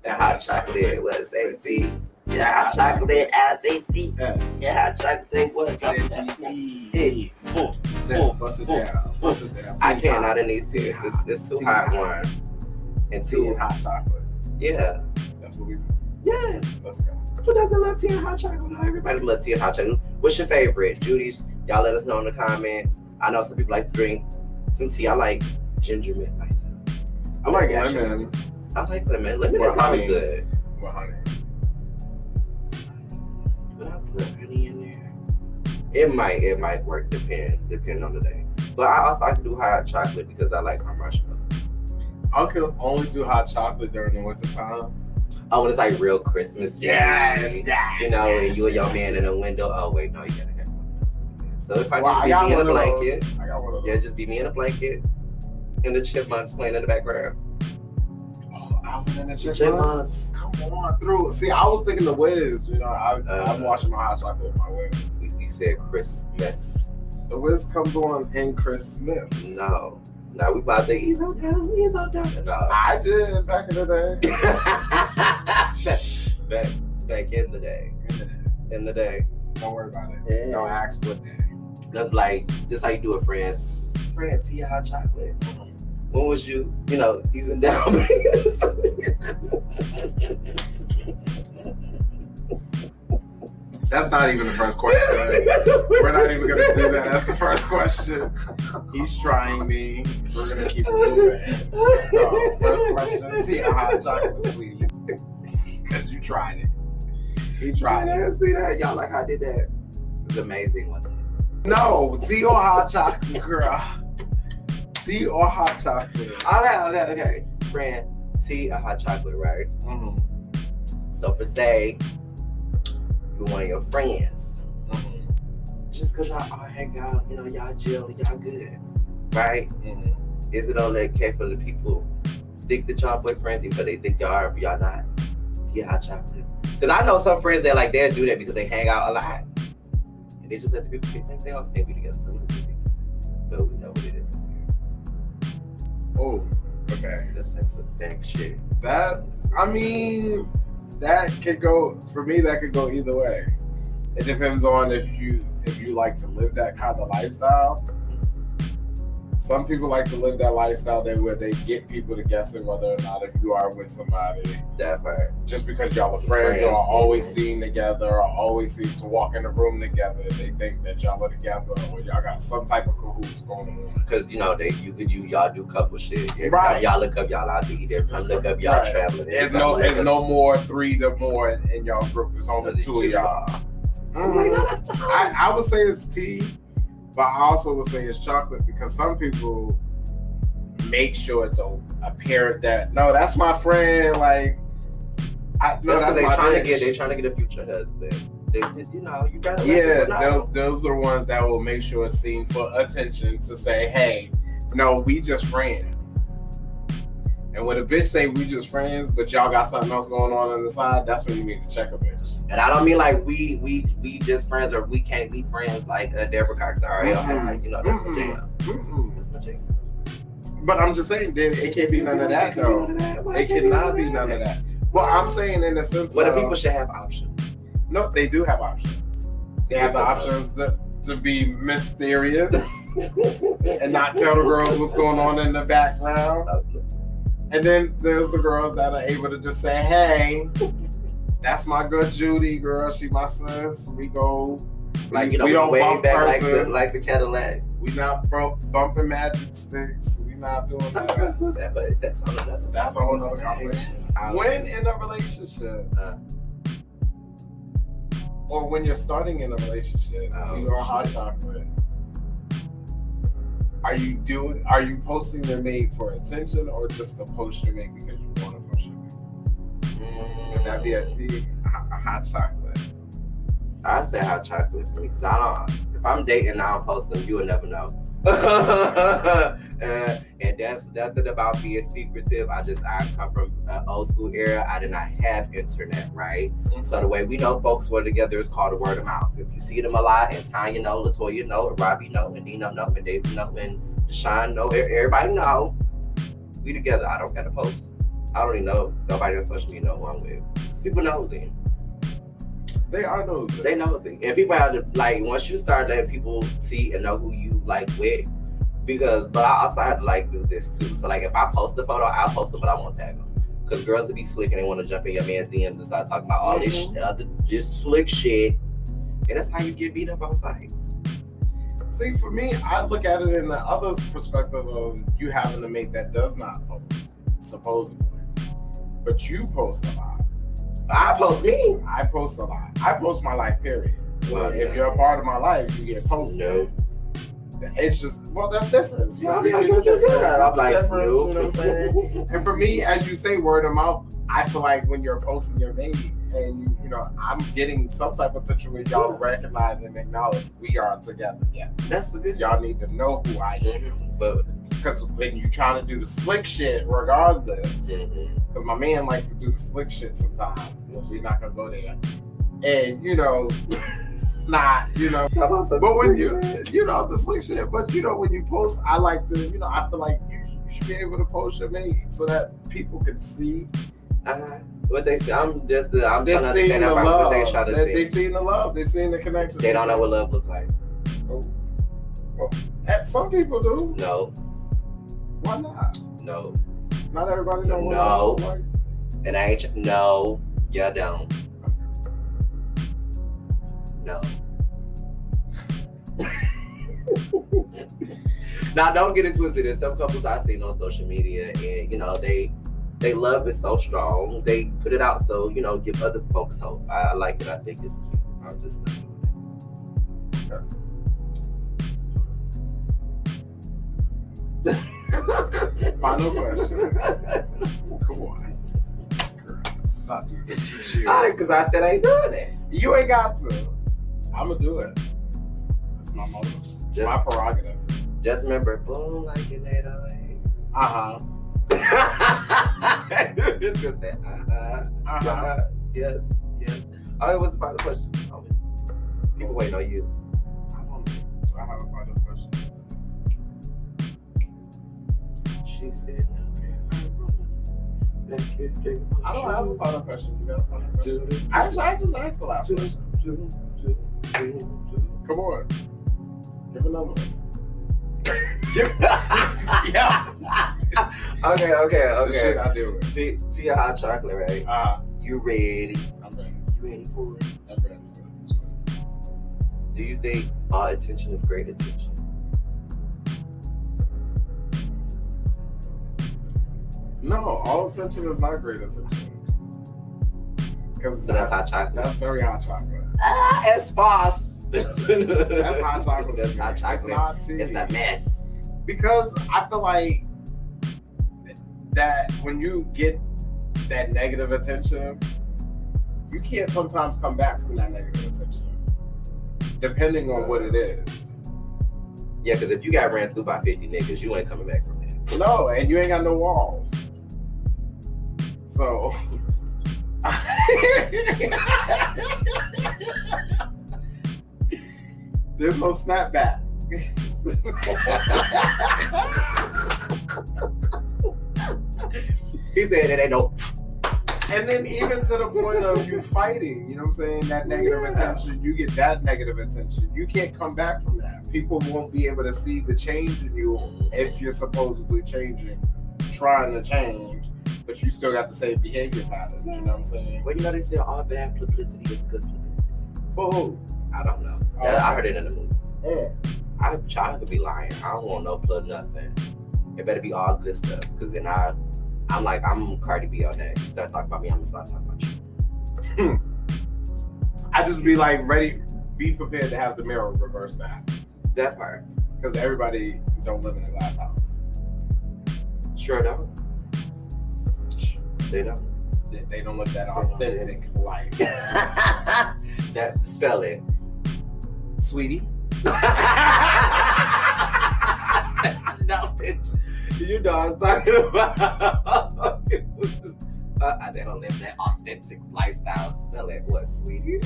The hot chocolate was say tea. Yeah, hot chocolate, I say tea. Yeah, hot chocolate, say what? Say tea. Say, bust it down. Bust it down. I Tea can't hot. out of these teas. It's too Tea hot hot. one. And Tea two. and hot chocolate. Yeah. That's what we do. Yes. Let's go. Who doesn't love tea and hot chocolate? No, everybody loves tea and hot chocolate. What's your favorite? Judy's, y'all let us know in the comments. I know some people like to drink some tea. I like ginger mint myself. I like Yeah, lemon I like lemon. Lemon With is always honey. good. with honey. Would I put honey in there? It might work, depend on the day. But I can do hot chocolate because I like my marshmallows. I can only do hot chocolate during the winter time. Oh, when it's like real Christmas. Yes. You know, and you and your man in the window. Oh wait, no, you gotta have one of those. So if I Well, just I be got me in one a of blanket, those. I got one of those. yeah, just be me in a blanket, and the chipmunks playing in the background. Oh, Alvin and the Chipmunks. Chipmunks. Come on through. See, I was thinking the Wiz. You know, I'm watching my hot chocolate with my Wiz. We said Christmas. The Wiz comes on in Christmas. No, we about to ease on down. No. I did back in the day. back in the day. In the day. Don't worry about it. Yeah. Don't ask what day. That's like, this how you do it, friend. Friend, tea or hot chocolate. When was you, easing down? That's not even the first question. We're not even gonna do that. That's the first question. He's trying me. We're gonna keep it moving. Let's go. First question: tea or hot chocolate, sweetie? Because you tried it. He tried it. See that? Y'all like how I did that? It was amazing, wasn't it? No, tea or hot chocolate, girl. Tea or hot chocolate? Okay. Friend, tea or hot chocolate, right? Mm-hmm. So for say, you're one of your friends. Mm-hmm. Just because y'all all hang out, y'all chill, y'all good, right? Mm-hmm. Is it only okay for the people to think that y'all boyfriends even though they think y'all are, but y'all not? Tea or hot chocolate? Because I know some friends that they'll do that because they hang out a lot. And they just let the people think they all think we together. So what do you think? But we know what it is. Oh, okay. That's some thick shit. That could go, for me, that could go either way. It depends on if you like to live that kind of lifestyle. Some people like to live that lifestyle where they get people to guessing whether or not if you are with somebody. That part. Just because y'all are friends or are always seen together or always seen to walk in the room together, they think that y'all are together or y'all got some type of cahoots going on. Because y'all do couple shit. Every Right. time y'all look up, y'all out to eat. Every time look up, y'all Right. traveling. There's no more three to more in y'all's group. It's only two of y'all. I'm like, no, that's the I would say it's tea But I also would say it's chocolate because some people make sure it's apparent that no, that's my friend. Like, that's that's they my trying bitch. to get a future husband. You know, you gotta. Those are the ones that will make sure it's seen for attention to say, hey, no, we just friends. And when a bitch say we just friends, but y'all got something else going on the side, that's when you need to check a bitch. And I don't mean like we just friends or we can't be friends like Deborah Cox. Sorry, you know that's my jam. That's my jam. But I'm just saying, it can't be none of that though. It cannot be none of that. Well, I'm saying in the sense the people should have options. No, they do have options. They have the options to be mysterious and not tell the girls what's going on in the background. And then there's the girls that are able to just say, hey, that's my good Judiee girl. She my sis. We go. Like, you know, we don't way bump back persons. like the Cadillac. We not bumping magic sticks. We not doing that. But that's a whole nother conversation. When in a relationship, or when you're starting in a relationship, to your hot chocolate, are you posting your mate for attention or just to post your mate because you want to post your mate? Could that be a hot chocolate? I say hot chocolate for me because if I'm dating and I don't post them, you will never know. And that's nothing about being secretive. I come from an old school era. I did not have internet, right? Mm-hmm. So the way we know folks were together is called a word of mouth. If you see them a lot, and Tanya know, Latoya know, and Robbie know, and Dino know, and David know, and Deshaun know, everybody know, we together. I don't got to post. I don't even know nobody on social media know who I'm with. People know then. They are nosy. They nosy. And people have to, like, once you start letting people see and know who you, like, with, but I also had to, like, do this, too. So, like, if I post a photo, I'll post them, but I won't tag them. Because girls will be slick and they want to jump in your man's DMs and start talking about all this slick shit. And that's how you get beat up outside. See, for me, I look at it in the other perspective of you having a mate that does not post, supposedly. But you post a lot. I post me. I post a lot. I post my life, period. So if you're a part of my life, you get posted. No. It's just, that's different. I'm like, no. You know what I'm saying? And for me, as you say, word of mouth, I feel like when you're posting your mate and you know, I'm getting some type of attention where y'all recognize and acknowledge we are together. Yes. That's the good. Y'all need to know who I am. But because when you're trying to do the slick shit, regardless, because my man likes to do the slick shit sometimes. We're not gonna go there. And you know, but when you know the slick shit, but you know when you post, I like to, you know, I feel like you should be able to post your mate so that people can see what they see. I'm trying to understand the what they trying to see. They seeing the love, they seeing the connection. They don't know what love looks like. Well, some people do. No. Why not? No. Not everybody know what love looks like. And I ain't no. You don't. No. Now, don't get it twisted. There's some couples I've seen on social media, and you know they love it so strong. They put it out so, you know, give other folks hope. I like it. I think it's cute. I'm just not doing it. Final question. Come on. Not do this with you. Because I said I ain't doing it. You ain't got to. I'm going to do it. That's my motive. It's my prerogative. Just remember, boom like an 808. Just gonna say, yes. Oh, it was the final question. People waiting on you. I don't know. Do I have a final question? She said, I don't have a final question. You got a final question? I just asked the last question. Come on. Give another one. Yeah. Okay. The shit I deal with. To your hot chocolate, right? You ready? I'm ready. You ready for it? I'm ready for this one. Do you think all attention is great attention? No, all attention is not great attention. So that's hot chocolate. That's very hot chocolate. As far as That's hot chocolate. That's hot chocolate. It's not tea. It's a mess. Because I feel like that when you get that negative attention, you can't sometimes come back from that negative attention, depending on what it is. Yeah, because if you got ran through by 50 niggas, you ain't coming back from that. No, and you ain't got no walls. So there's no snapback. He said it ain't no. And then even to the point of you fighting, you know what I'm saying? That negative attention, you get that negative attention. You can't come back from that. People won't be able to see the change in you if you're supposedly changing, trying to change, but you still got the same behavior patterns. You know what I'm saying? Well, you know they say all bad publicity is good publicity. For who? I don't know. Oh, I heard it in the movie. Yeah. I child could be lying. I don't want no plug nothing. It better be all good stuff. Cause then I'm like, I'm Cardi B on that. You start talking about me, I'm gonna start talking about you. I just be like ready, be prepared to have the mirror reverse back. That part. Because everybody don't live in a glass house. Sure don't. They don't. They don't live that authentic life. That spell it. Sweetie. No, bitch. You know what I'm talking about. They don't live that authentic lifestyle. Smell it. What, sweetie?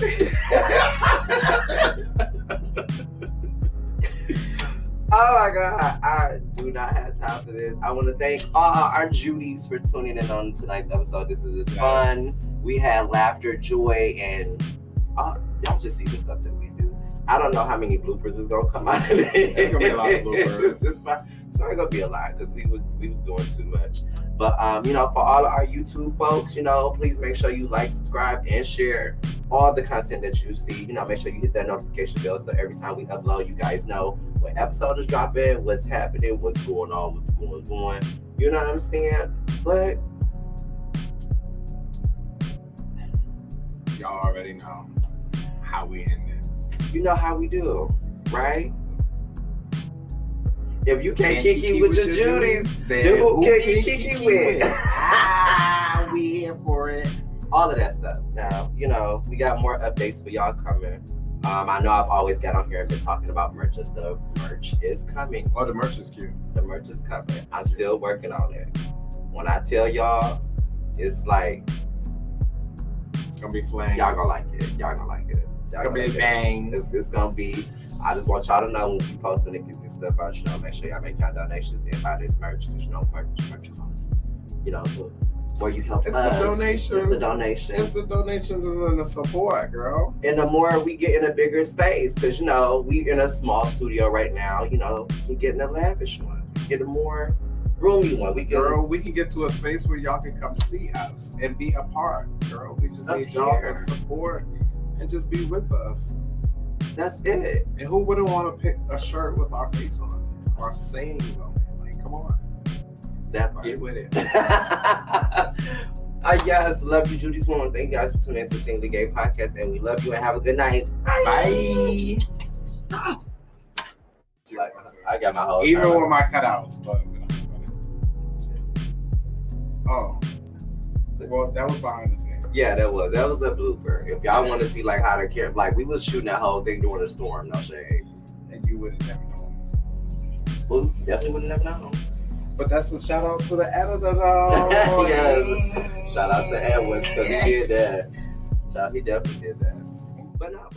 Oh my God. I do not have time for this. I want to thank all our Judies for tuning in on tonight's episode. This is fun. We had laughter, joy, and y'all just see the stuff that we do. I don't know how many bloopers is gonna come out of it. It's gonna be a lot of bloopers. It's probably gonna be a lot because we was doing too much. But for all of our YouTube folks, please make sure you like, subscribe, and share all the content that you see. Make sure you hit that notification bell so every time we upload, you guys know what episode is dropping, what's happening, what's going on, what's going. You know what I'm saying? But y'all already know how we end this. You know how we do, right? If you can't kiki with your Judies, then who can you kiki with? We here for it. All of that stuff. Now, we got more updates for y'all coming. I know I've always got on here and been talking about merch and stuff. Merch is coming. Oh, the merch is cute. The merch is coming. I'm still working on it. When I tell y'all, it's like... It's going to be flame. Y'all gonna like it. It's going to be a bang. It's going to be... I just want y'all to know when we posting it, get this stuff out, make sure y'all make y'all donations and buy this merch, because merch costs. Where you help us. The donations. It's the donations. It's the donations and the support, girl. And the more we get in a bigger space, because, we in a small studio right now, we can get in a lavish one. We can get a more roomy one. We can get to a space where y'all can come see us and be a part, girl. We just need y'all to support and just be with us. That's it. And who wouldn't want to pick a shirt with our face on it? Our sayings on it? Like, come on. That part. Get with it. Yes, love you, Judiee Swan. Thank you guys for tuning in to Sing the Gay Podcast, and we love you and have a good night. Bye. I got my whole even with my cutouts, but well, that was behind the scenes. Yeah, that was a blooper. If y'all want to see how to care, we was shooting that whole thing during the storm, no shade. And you would have never known. Well, definitely would have never known. But that's a shout out to the editor, though. Yes. Shout out to Edwin because he did that. He definitely did that. But no.